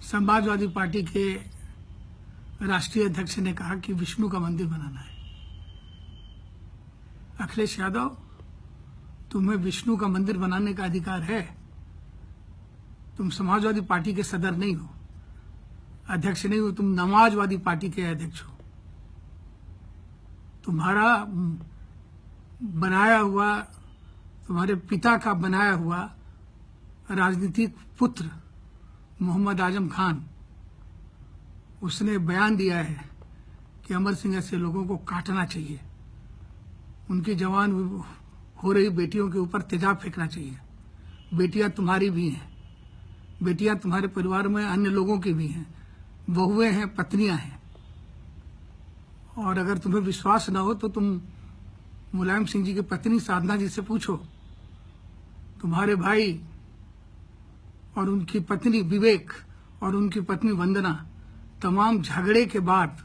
Samajwadi party के राष्ट्रीय अध्यक्ष ने कहा कि विष्णु का मंदिर बनाना है। अखिलेश यादव, तुम्हें विष्णु का मंदिर बनाने का अधिकार है। तुम समाजवादी पार्टी के सदर नहीं हो, अध्यक्ष नहीं हो, तुम नमाजवादी पार्टी के अध्यक्ष हो। तुम्हारा बनाया हुआ, तुम्हारे पिता का बनाया हुआ राजनीतिक पुत्र मोहम्मद आजम खान, उसने बयान दिया है कि अमर सिंह ऐसे लोगों को काटना चाहिए, उनकी जवान हो रही बेटियों के ऊपर तेजाब फेंकना चाहिए। बेटियां तुम्हारी भी हैं, बेटियां तुम्हारे परिवार में अन्य लोगों की भी हैं, बहुएं हैं, पत्नियां हैं। और अगर तुम्हें विश्वास न हो तो तुम मुलायम सिंह जी की पत्नी साधना जी से पूछो। तुम्हारे भाई और उनकी पत्नी विवेक और उनकी पत्नी वंदना तमाम झगड़े के बाद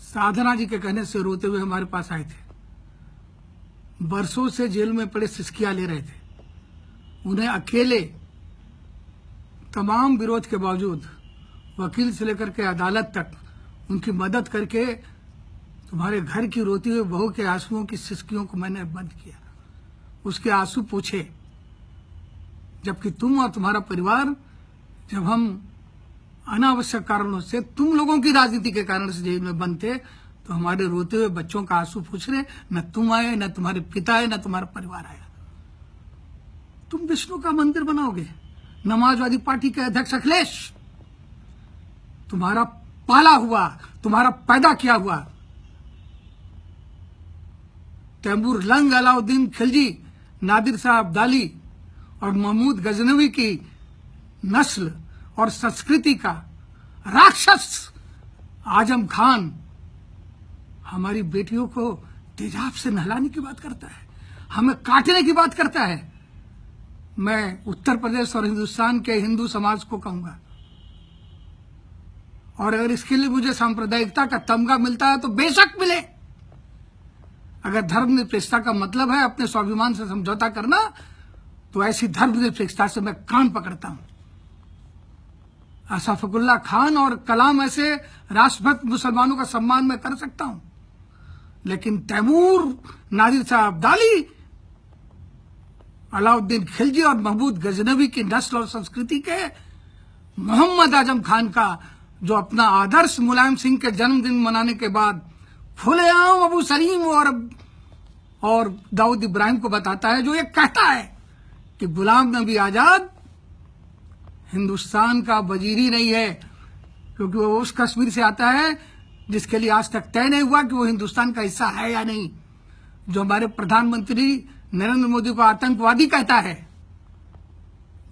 साधना जी के कहने से रोते हुए हमारे पास आए थे। बरसों से जेल में पड़े सिसकियां ले रहे थे। उन्हें अकेले तमाम विरोध के बावजूद वकील से लेकर के अदालत तक उनकी मदद करके तुम्हारे घर की रोती हुई बहू के आंसुओं की सिसकियों को मैंने बंद किया, उसके आंसू पूछे। जबकि तुम और तुम्हारा परिवार, जब हम अनावश्यक कारणों से, तुम लोगों की राजनीति के कारण से जेल में बंद थे, तो हमारे रोते हुए बच्चों का आंसू पूछ रहे, न तुम आए, न तुम्हारे पिता आए, न तुम्हारा परिवार आया। तुम विष्णु का मंदिर बनाओगे? समाजवादी पार्टी के अध्यक्ष अखिलेश, तुम्हारा पाला हुआ, तुम्हारा पैदा किया हुआ तैमूर लंग, अलाउद्दीन खिलजी, नादिर शाह अब्दाली और महमूद गजनवी की नस्ल और संस्कृति का राक्षस आजम खान हमारी बेटियों को तेजाब से नहलाने की बात करता है, हमें काटने की बात करता है। मैं उत्तर प्रदेश और हिंदुस्तान के हिंदू समाज को कहूंगा, और अगर इसके लिए मुझे सांप्रदायिकता का तमगा मिलता है तो बेशक मिले। अगर धर्मनिरपेक्षता का मतलब है अपने स्वाभिमान से समझौता करना, तो ऐसी धर्मनिरपेक्षता से मैं कान पकड़ता हूं। अशफाकुल्ला खान और कलाम ऐसे राष्ट्रभक्त मुसलमानों का सम्मान मैं कर सकता हूं, लेकिन तैमूर, नादिर शाह अब्दाली, अलाउद्दीन खिलजी और महमूद गजनवी की नस्ल और संस्कृति के मोहम्मद आजम खान का, जो अपना आदर्श मुलायम सिंह के जन्मदिन मनाने के बाद खुलेआम अबू सलीम और दाऊद इब्राहिम को बताता है, जो ये कहता है कि गुलाम नबी आजाद हिंदुस्तान का वजीर ही नहीं है, क्योंकि वो उस कश्मीर से आता है जिसके लिए आज तक तय नहीं हुआ कि वो हिंदुस्तान का हिस्सा है या नहीं। जो हमारे प्रधानमंत्री नरेंद्र मोदी को आतंकवादी कहता है,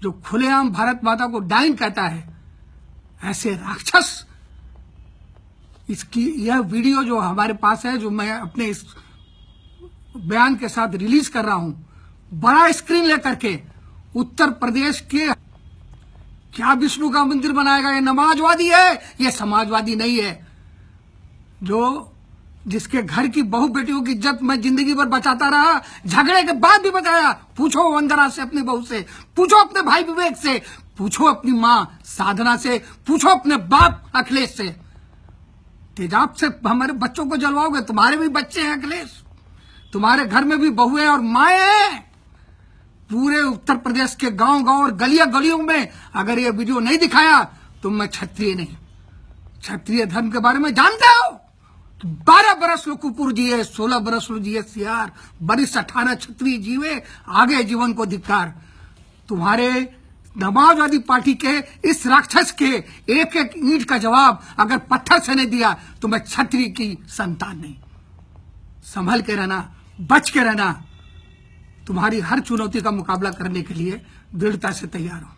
जो खुलेआम भारत माता को डाइन कहता है, ऐसे राक्षस, इसकी यह वीडियो जो हमारे पास है, जो मैं अपने इस बयान के साथ रिलीज कर रहा हूं, बड़ा स्क्रीन लेकर के, उत्तर प्रदेश के क्या विष्णु का मंदिर बनाएगा? ये नमाजवादी है, ये समाजवादी नहीं है। जो जिसके घर की बहू बेटियों की इज्जत मैं जिंदगी भर बचाता रहा, झगड़े के बाद भी बचाया। पूछो वंदना से, अपनी बहू से, पूछो अपने भाई विवेक से, पूछो अपनी मां साधना से, पूछो अपने बाप अखिलेश से। तेजाब से हमारे बच्चों को जलवाओगे? तुम्हारे भी बच्चे हैं अखिलेश, तुम्हारे घर में भी बहुएं और माएं हैं। पूरे उत्तर प्रदेश के गांव-गांव और गलियों में अगर ये वीडियो नहीं दिखाया तो मैं क्षत्रिय नहीं। क्षत्रिय धर्म के बारे में जानते हो? 12 बरस लो कुकुर जिए, 16 बरस लो जिए सियार, बरिस 18 क्षत्रिय जीवे, आगे जीवन को धिक्कार। तुम्हारे समाजवादी पार्टी के इस राक्षस के एक एक ईंट का जवाब अगर पत्थर से नहीं दिया तो मैं क्षत्रिय की संतान नहीं। संभल के रहना, बच के रहना। तुम्हारी हर चुनौती का मुकाबला करने के लिए दृढ़ता से तैयार हूं।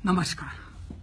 नमस्कार।